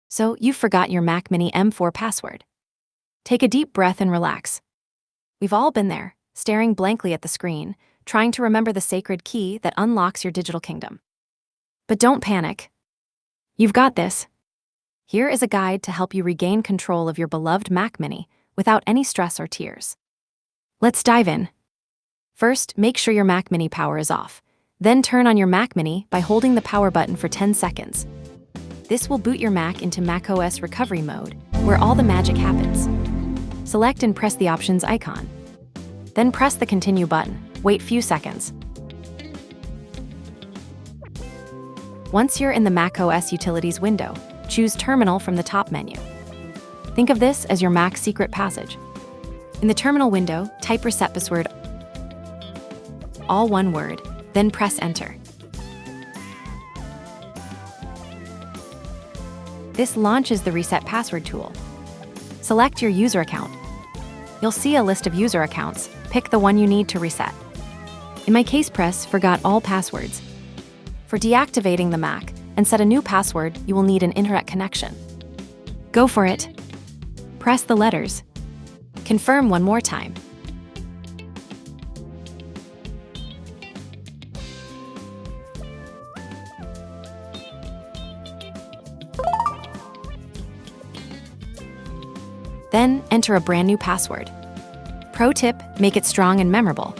So you've forgot your Mac Mini M4 password. Take a deep breath and relax. We've all been there, staring blankly at the screen, trying to remember the sacred key that unlocks your digital kingdom. But don't panic. You've got this. Here is a guide to help you regain control of your beloved Mac Mini without any stress or tears. Let's dive in. First, make sure your Mac Mini power is off. Then turn on your Mac Mini by holding the power button for 10 seconds. This will boot your Mac into macOS recovery mode, where all the magic happens. Select and press the options icon. Then press the continue button. Wait few seconds. Once you're in the macOS Utilities window, choose Terminal from the top menu. Think of this as your Mac's secret passage. In the Terminal window, type Reset Password, all one word, then press Enter. This launches the Reset Password tool. Select your user account. You'll see a list of user accounts. Pick the one you need to reset. In my case, press Forgot All Passwords. For deactivating the Mac and set a new password, you will need an internet connection. Go for it. Press the letters. Confirm one more time. Then enter a brand new password. Pro tip, make it strong and memorable.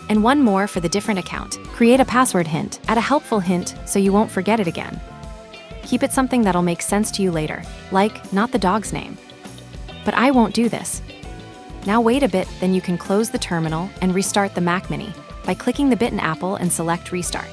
And one more for the different account. Create a password hint. Add a helpful hint so you won't forget it again. Keep it something that'll make sense to you later, like not the dog's name. But I won't do this. Now wait a bit, then you can close the terminal and restart the Mac Mini by clicking the button Apple and select Restart.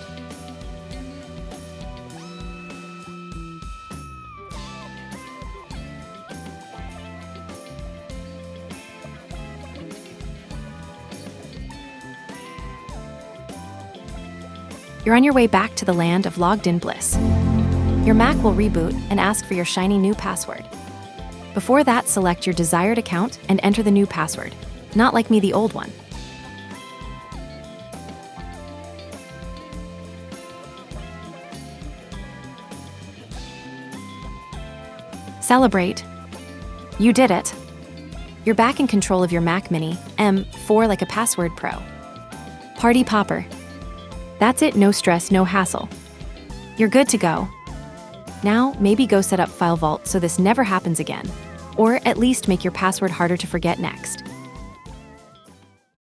You're on your way back to the land of logged-in bliss. Your Mac will reboot and ask for your shiny new password. Before that, select your desired account and enter the new password, not like me, the old one. Celebrate. You did it. You're back in control of your Mac Mini M4 like a password pro. Party popper. That's it, no stress, no hassle. You're good to go. Now, maybe go set up File Vault so this never happens again. Or at least make your password harder to forget next.